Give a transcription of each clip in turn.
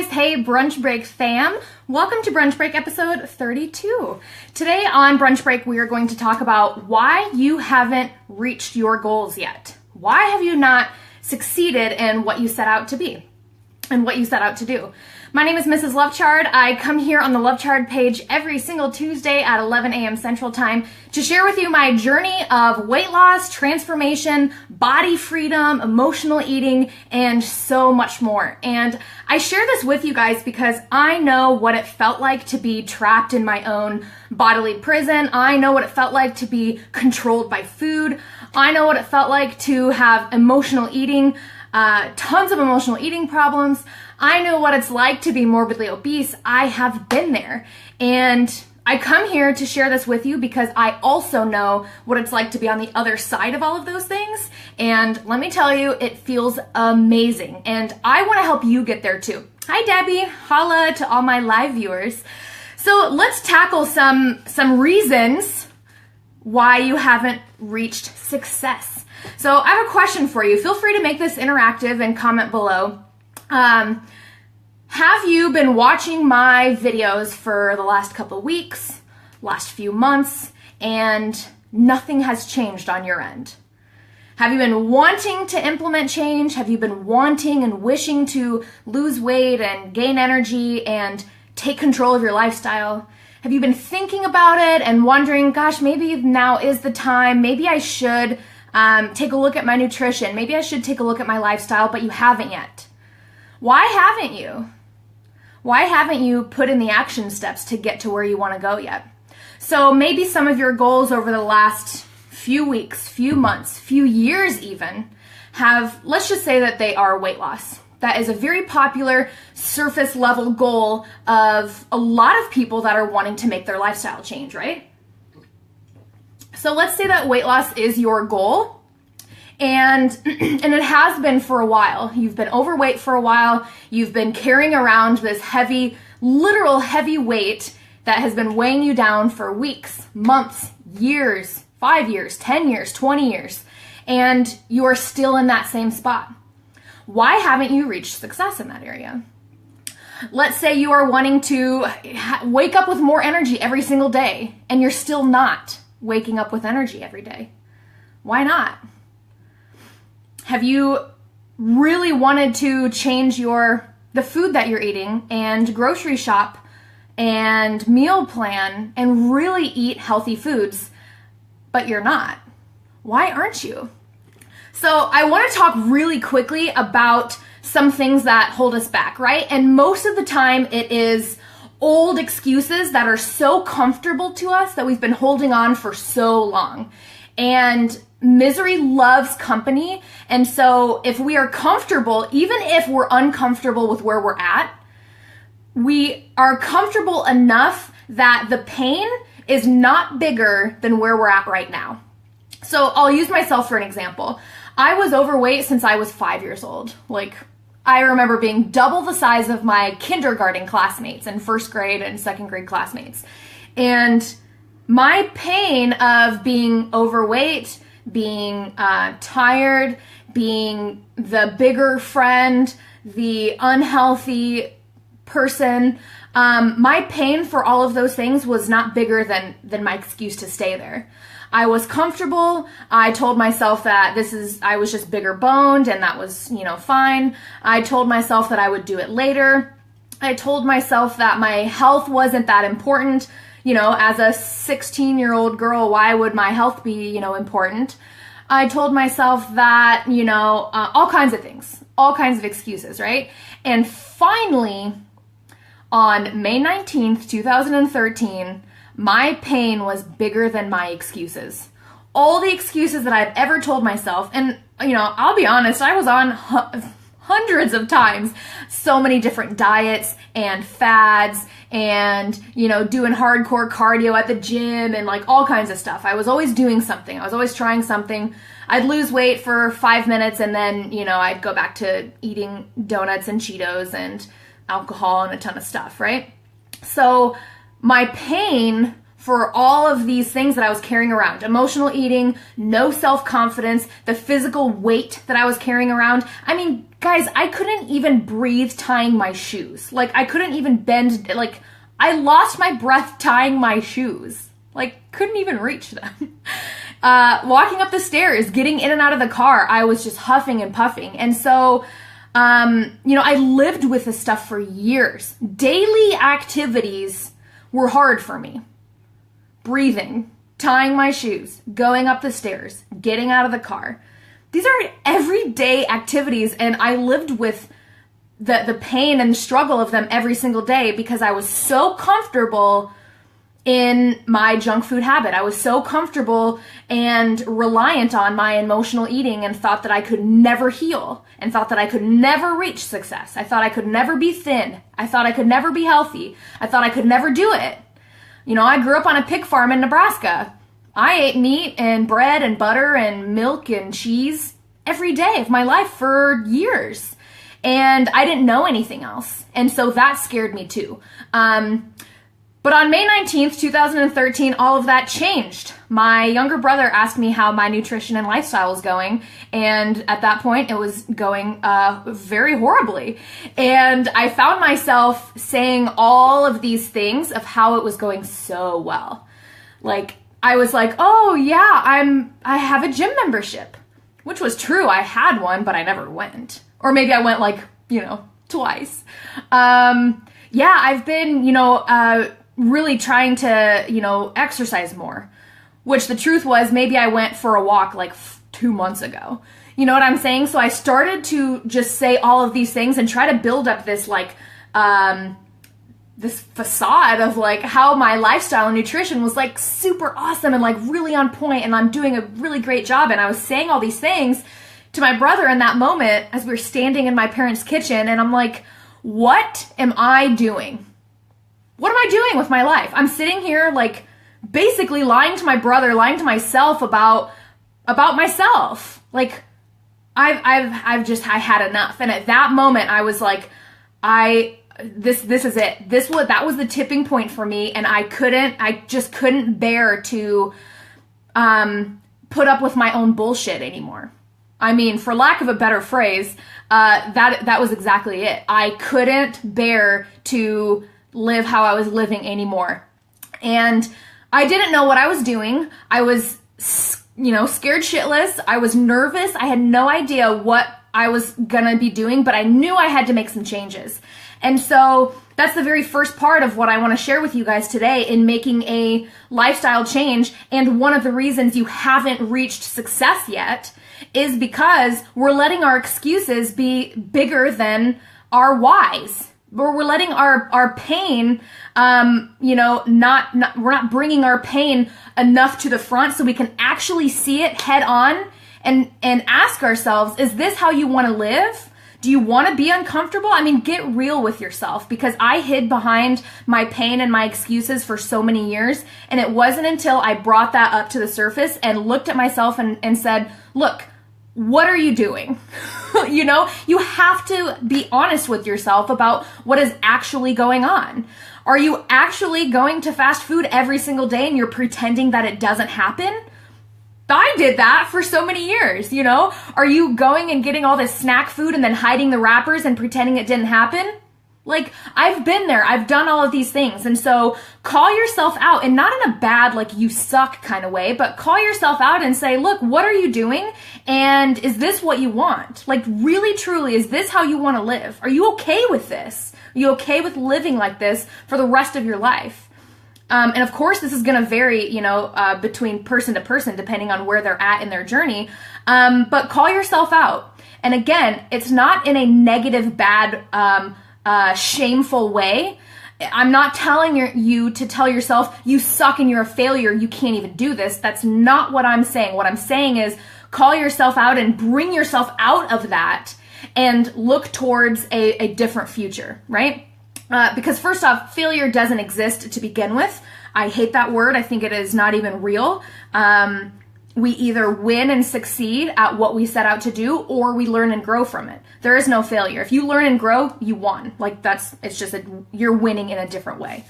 guys. Hey, Brunch Break fam. Welcome to Brunch Break episode 32. Today on Brunch Break, we are going to talk about why you haven't reached your goals yet. Why have you not succeeded in what you set out to be and what you set out to do? My name is Mrs. Love Chard. I come here on the Love Chard page every single Tuesday at 11 a.m. Central Time to share with you my journey of weight loss, transformation, body freedom, emotional eating, and so much more. And I share this with you guys because I know what it felt like to be trapped in my own bodily prison. I know what it felt like to be controlled by food. I know what it felt like to have emotional eating, tons of emotional eating problems. I know what it's like to be morbidly obese. I have been there. And I come here to share this with you because I also know what it's like to be on the other side of all of those things. And let me tell you, it feels amazing. And I want to help you get there too. Hi, Debbie. Holla to all my live viewers. So let's tackle some reasons why you haven't reached success. So I have a question for you. Feel free to make this interactive and comment below. Have you been watching my videos for the last couple weeks, last few months, and nothing has changed on your end? Have you been wanting to implement change? Have you been wanting and wishing to lose weight and gain energy and take control of your lifestyle? Have you been thinking about it and wondering, gosh, maybe now is the time, maybe I should take a look at my nutrition, maybe I should take a look at my lifestyle, but you haven't yet? Why haven't you? Why haven't you put in the action steps to get to where you want to go yet? So maybe some of your goals over the last few weeks, few months, few years even, let's just say that they are weight loss. That is a very popular surface level goal of a lot of people that are wanting to make their lifestyle change, right? So let's say that weight loss is your goal. And it has been for a while. You've been overweight for a while. You've been carrying around this heavy, literal heavy weight that has been weighing you down for weeks, months, years, 5 years, 10 years, 20 years. And you are still in that same spot. Why haven't you reached success in that area? Let's say you are wanting to wake up with more energy every single day, and you're still not waking up with energy every day. Why not? Have you really wanted to change the food that you're eating and grocery shop and meal plan and really eat healthy foods, but you're not? Why aren't you? So I want to talk really quickly about some things that hold us back, right? And most of the time it is old excuses that are so comfortable to us that we've been holding on for so long. And misery loves company. And so if we are comfortable, even if we're uncomfortable with where we're at, we are comfortable enough that the pain is not bigger than where we're at right now. So I'll use myself for an example. I was overweight since I was 5 years old. I remember being double the size of my kindergarten classmates and first grade and second grade classmates. And my pain of being overweight, being tired, being the bigger friend, the unhealthy person, my pain for all of those things was not bigger than my excuse to stay there. I was comfortable. I told myself that I was just bigger boned and that was, fine. I told myself that I would do it later. I told myself that my health wasn't that important. As a 16-year-old girl, why would my health be, important? I told myself that, all kinds of things, all kinds of excuses, right? And finally, on May 19th, 2013, my pain was bigger than my excuses. All the excuses that I've ever told myself, and, I'll be honest, I was on hundreds of times, so many different diets and fads and, doing hardcore cardio at the gym and all kinds of stuff. I was always doing something. I was always trying something. I'd lose weight for 5 minutes and then, I'd go back to eating donuts and Cheetos and alcohol and a ton of stuff, right? So my pain for all of these things that I was carrying around. Emotional eating, no self-confidence, the physical weight that I was carrying around. I mean, guys, I couldn't even breathe tying my shoes. Like, I couldn't even bend, like, I lost my breath tying my shoes. Like, couldn't even reach them. Walking up the stairs, getting in and out of the car, I was just huffing and puffing. And so, I lived with this stuff for years. Daily activities were hard for me. Breathing, tying my shoes, going up the stairs, getting out of the car. These are everyday activities, and I lived with the pain and the struggle of them every single day because I was so comfortable in my junk food habit. I was so comfortable and reliant on my emotional eating and thought that I could never heal and thought that I could never reach success. I thought I could never be thin. I thought I could never be healthy. I thought I could never do it. I grew up on a pig farm in Nebraska. I ate meat and bread and butter and milk and cheese every day of my life for years. And I didn't know anything else. And so that scared me too. But on May 19th, 2013, all of that changed. My younger brother asked me how my nutrition and lifestyle was going, and at that point, it was going very horribly. And I found myself saying all of these things of how it was going so well. Like, I was like, oh yeah, I have a gym membership, which was true. I had one, but I never went. Or maybe I went twice. I've been, really trying to, exercise more, which the truth was maybe I went for a walk 2 months ago. You know what I'm saying? So I started to just say all of these things and try to build up this this facade of how my lifestyle and nutrition was super awesome and really on point and I'm doing a really great job. And I was saying all these things to my brother in that moment as we were standing in my parents' kitchen, and I'm like, what am I doing? What am I doing with my life? I'm sitting here basically lying to my brother, lying to myself about myself. I had enough. And at that moment I was like, this is it. That was the tipping point for me, and I just couldn't bear to put up with my own bullshit anymore. I mean, for lack of a better phrase, that was exactly it. I couldn't bear to live how I was living anymore. And I didn't know what I was doing. I was, scared shitless. I was nervous. I had no idea what I was gonna be doing, but I knew I had to make some changes. And so that's the very first part of what I want to share with you guys today in making a lifestyle change. And one of the reasons you haven't reached success yet is because we're letting our excuses be bigger than our whys. We're letting our pain, we're not bringing our pain enough to the front so we can actually see it head on and ask ourselves, is this how you want to live? Do you want to be uncomfortable? I mean, get real with yourself, because I hid behind my pain and my excuses for so many years. And it wasn't until I brought that up to the surface and looked at myself and said, look, what are you doing? You have to be honest with yourself about what is actually going on. Are you actually going to fast food every single day and you're pretending that it doesn't happen? I did that for so many years, Are you going and getting all this snack food and then hiding the wrappers and pretending it didn't happen? I've been there. I've done all of these things. And so call yourself out, and not in a bad, you suck kind of way, but call yourself out and say, look, what are you doing? And is this what you want? Really, truly, is this how you want to live? Are you okay with this? Are you okay with living like this for the rest of your life? And of course, this is going to vary, between person to person, depending on where they're at in their journey. But call yourself out. And again, it's not in a negative, bad, shameful way. I'm not telling you to tell yourself you suck and you're a failure, you can't even do this. That's not what I'm saying. What I'm saying is call yourself out and bring yourself out of that and look towards a different future, right? Because first off, failure doesn't exist to begin with. I hate that word. I think it is not even real. We either win and succeed at what we set out to do, or we learn and grow from it. There is no failure. If you learn and grow, you won. It's just you're winning in a different way.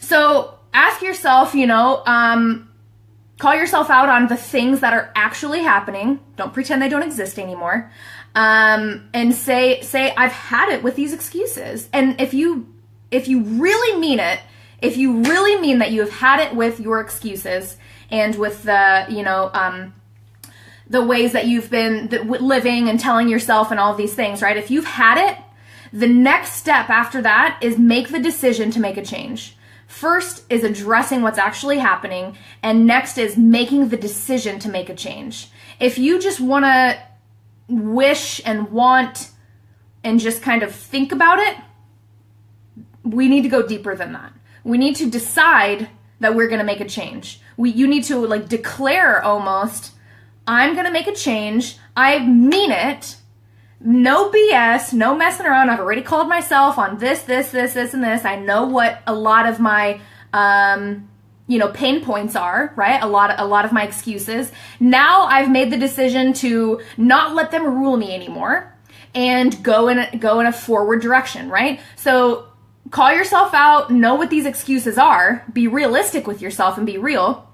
So ask yourself, call yourself out on the things that are actually happening. Don't pretend they don't exist anymore. And say, I've had it with these excuses. And if you really mean it, if you really mean that you have had it with your excuses and with the ways that you've been living and telling yourself and all of these things, right? If you've had it, the next step after that is make the decision to make a change. First is addressing what's actually happening, and next is making the decision to make a change. If you just want to wish and want and just kind of think about it, we need to go deeper than that. We need to decide that we're going to make a change. You need to declare almost, I'm going to make a change. I mean it. No BS, no messing around. I've already called myself on this, and this. I know what a lot of my, pain points are, right? A lot of my excuses. Now I've made the decision to not let them rule me anymore and go in a forward direction, right? So call yourself out, know what these excuses are, be realistic with yourself and be real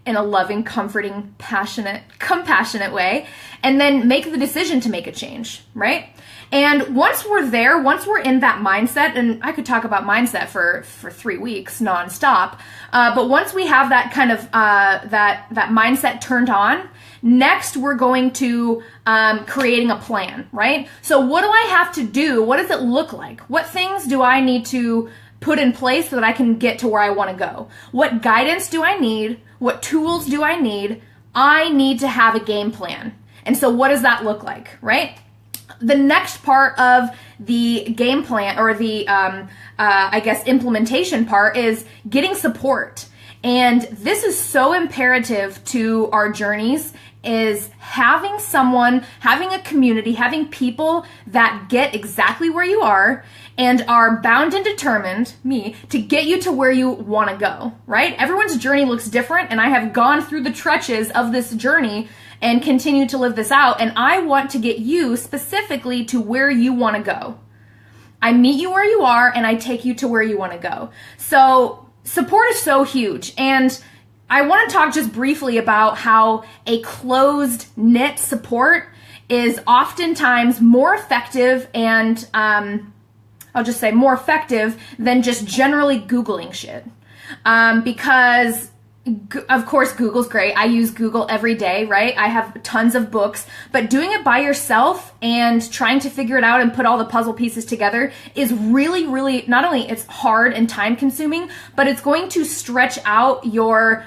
in a loving, comforting, passionate, compassionate way, and then make the decision to make a change, right? And once we're there, once we're in that mindset, and I could talk about mindset for 3 weeks nonstop, but once we have that kind of, that mindset turned on, next we're going to creating a plan, right? So what do I have to do? What does it look like? What things do I need to put in place so that I can get to where I want to go? What guidance do I need? What tools do I need? I need to have a game plan. And so what does that look like, right? The next part of the game plan, or the, implementation part, is getting support. And this is so imperative to our journeys, is having someone, having a community, having people that get exactly where you are and are bound and determined, to get you to where you want to go, right? Everyone's journey looks different, and I have gone through the trenches of this journey and continue to live this out, and I want to get you specifically to where you want to go. I meet you where you are, and I take you to where you want to go. So support is so huge, and I want to talk just briefly about how a closed-knit support is oftentimes more effective and, I'll just say more effective than just generally Googling shit. Because of course, Google's great. I use Google every day, right? I have tons of books, but doing it by yourself and trying to figure it out and put all the puzzle pieces together is really, really, not only it's hard and time consuming, but it's going to stretch out your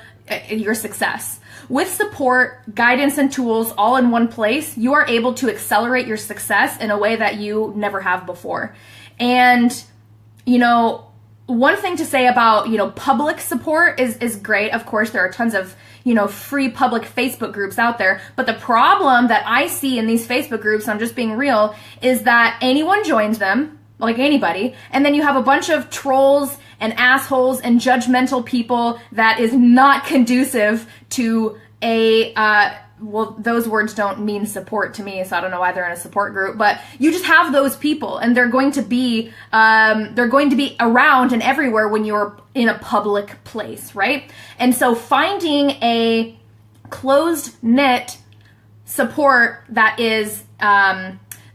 success. With support, guidance, and tools all in one place, you are able to accelerate your success in a way that you never have before. And, one thing to say about, public support is great. Of course, there are tons of, free public Facebook groups out there. But the problem that I see in these Facebook groups, I'm just being real, is that anyone joins them, like anybody, and then you have a bunch of trolls and assholes and judgmental people that is not conducive to those words don't mean support to me, so I don't know why they're in a support group, but you just have those people, and they're going to be around and everywhere when you're in a public place, right? And so finding a closed-knit support that is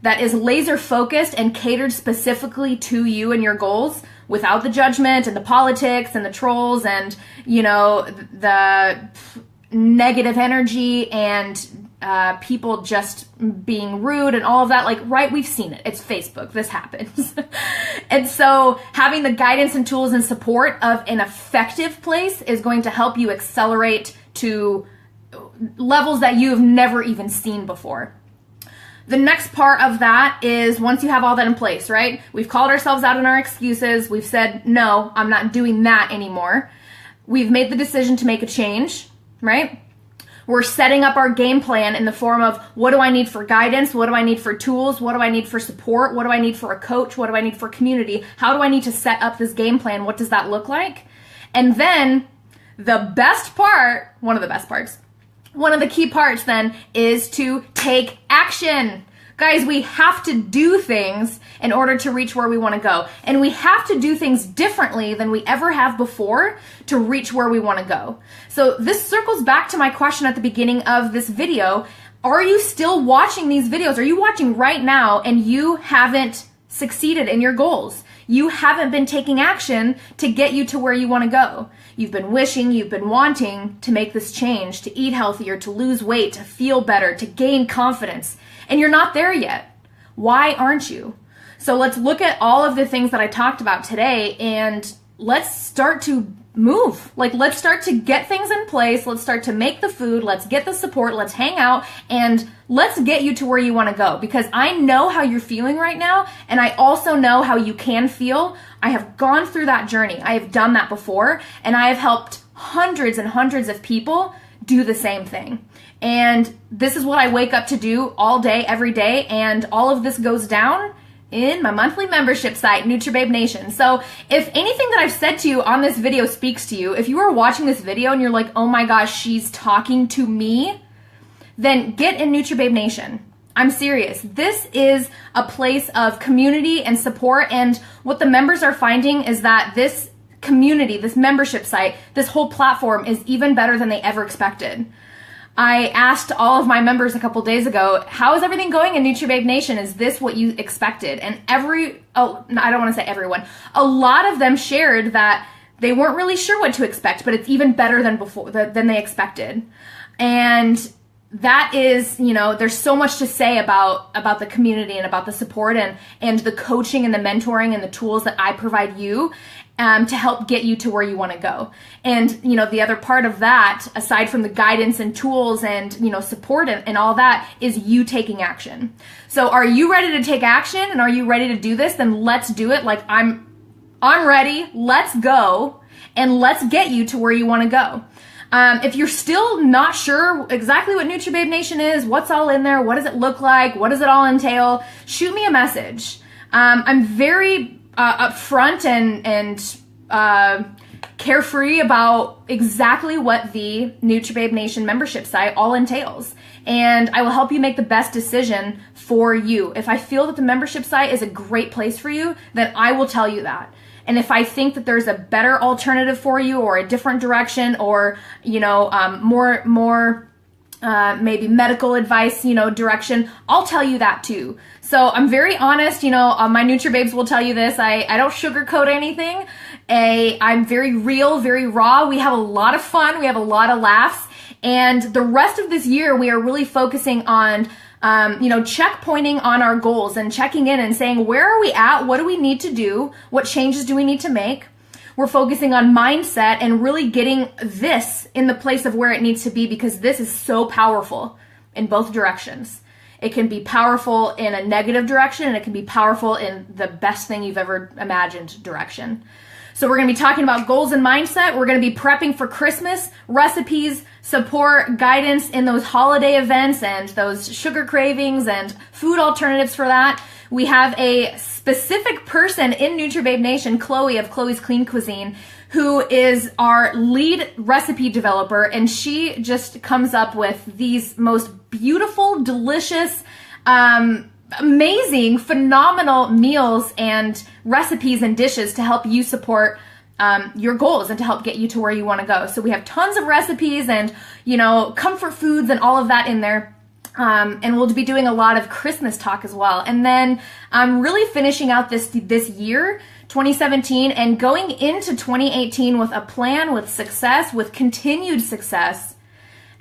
laser focused and catered specifically to you and your goals, without the judgment and the politics and the trolls and, the negative energy and people just being rude and all of that. Right, we've seen it. It's Facebook. This happens. And so having the guidance and tools and support of an effective place is going to help you accelerate to levels that you've never even seen before. The next part of that is once you have all that in place, right? We've called ourselves out on our excuses. We've said, no, I'm not doing that anymore. We've made the decision to make a change, right? We're setting up our game plan in the form of, what do I need for guidance? What do I need for tools? What do I need for support? What do I need for a coach? What do I need for community? How do I need to set up this game plan? What does that look like? And then the best part, one of the best parts, one of the key parts then is to take action. Guys, we have to do things in order to reach where we want to go. And we have to do things differently than we ever have before to reach where we want to go. So this circles back to my question at the beginning of this video. Are you still watching these videos? Are you watching right now and you haven't succeeded in your goals? You haven't been taking action to get you to where you want to go. You've been wishing, you've been wanting to make this change, to eat healthier, to lose weight, to feel better, to gain confidence, and you're not there yet. Why aren't you? So let's look at all of the things that I talked about today and let's start to move. Like, let's start to get things in place. Let's start to make the food. Let's get the support. Let's hang out and let's get you to where you want to go, because I know how you're feeling right now. And I also know how you can feel. I have gone through that journey. I have done that before, and I have helped hundreds and hundreds of people do the same thing. And this is what I wake up to do all day, every day. And all of this goes down in my monthly membership site, NutriBabe Nation. So if anything that I've said to you on this video speaks to you, if you are watching this video and you're like, oh my gosh, she's talking to me, then get in NutriBabe Nation. I'm serious. This is a place of community and support. And what the members are finding is that this community, this membership site, this whole platform is even better than they ever expected. I asked all of my members a couple days ago, how is everything going in NutriBabe Nation? Is this what you expected? And I don't want to say everyone, a lot of them shared that they weren't really sure what to expect, but it's even better than before, than they expected. And that is, there's so much to say about the community and about the support and the coaching and the mentoring and the tools that I provide you to help get you to where you want to go. And, the other part of that, aside from the guidance and tools and, support and all that, is you taking action. So are you ready to take action and are you ready to do this? Then let's do it. Like, I'm ready. Let's go and let's get you to where you want to go. If you're still not sure exactly what NutriBabe Nation is, what's all in there, what does it look like, what does it all entail, shoot me a message. I'm very upfront and carefree about exactly what the NutriBabe Nation membership site all entails. And I will help you make the best decision for you. If I feel that the membership site is a great place for you, then I will tell you that. And if I think that there's a better alternative for you or a different direction or, more maybe medical advice, direction, I'll tell you that too. So I'm very honest, my NutriBabes will tell you this. I don't sugarcoat anything. I'm very real, very raw. We have a lot of fun. We have a lot of laughs. And the rest of this year, we are really focusing on checkpointing on our goals and checking in and saying, where are we at? What do we need to do? What changes do we need to make? We're focusing on mindset and really getting this in the place of where it needs to be, because this is so powerful in both directions. It can be powerful in a negative direction and it can be powerful in the best thing you've ever imagined direction. So we're going to be talking about goals and mindset. We're going to be prepping for Christmas, recipes, support, guidance in those holiday events and those sugar cravings and food alternatives for that. We have a specific person in NutriBabe Nation, Chloe of Chloe's Clean Cuisine, who is our lead recipe developer, and she just comes up with these most beautiful, delicious, amazing, phenomenal meals and recipes and dishes to help you support your goals and to help get you to where you want to go. So we have tons of recipes and, comfort foods and all of that in there. And we'll be doing a lot of Christmas talk as well. And then I'm really finishing out this year, 2017, and going into 2018 with a plan, with success, with continued success.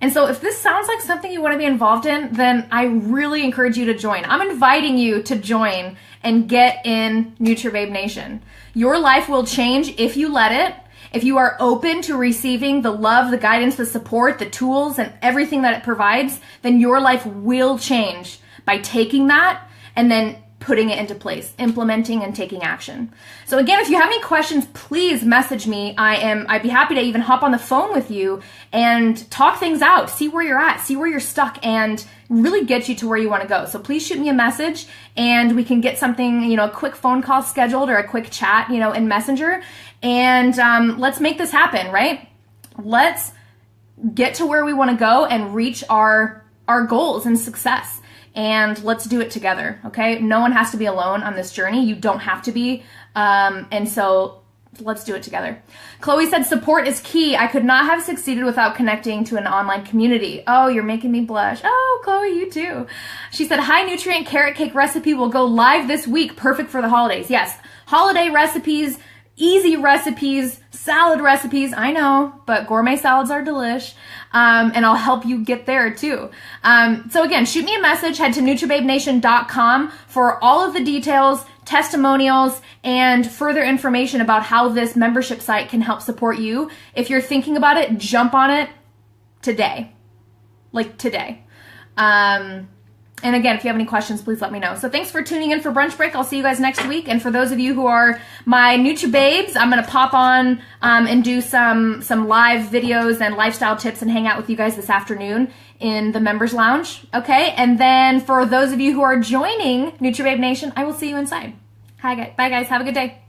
And so if this sounds like something you want to be involved in, then I really encourage you to join. I'm inviting you to join and get in NutriBabe Nation. Your life will change if you let it. If you are open to receiving the love, the guidance, the support, the tools, and everything that it provides, then your life will change by taking that and then putting it into place, implementing and taking action. So again, if you have any questions, please message me. I'd be happy to even hop on the phone with you and talk things out, see where you're at, see where you're stuck, and really get you to where you want to go. So please shoot me a message and we can get something, a quick phone call scheduled or a quick chat, in Messenger. And let's make this happen, right? Let's get to where we want to go and reach our goals and success. and let's do it together, okay? No one has to be alone on this journey. You don't have to be. And so let's do it together. Chloe said, support is key. I could not have succeeded without connecting to an online community. Oh, you're making me blush. Oh, Chloe, you too. She said, high nutrient carrot cake recipe will go live this week. Perfect for the holidays. Yes, holiday recipes, easy recipes, salad recipes. I know, but gourmet salads are delish. And I'll help you get there too. So again, shoot me a message. Head to NutriBabeNation.com for all of the details, testimonials, and further information about how this membership site can help support you. If you're thinking about it, jump on it today. Like today. And again, if you have any questions, please let me know. So thanks for tuning in for Brunch Break. I'll see you guys next week. And for those of you who are my NutriBabes, I'm going to pop on and do some live videos and lifestyle tips and hang out with you guys this afternoon in the members lounge. Okay. And then for those of you who are joining NutriBabe Nation, I will see you inside. Bye guys. Have a good day.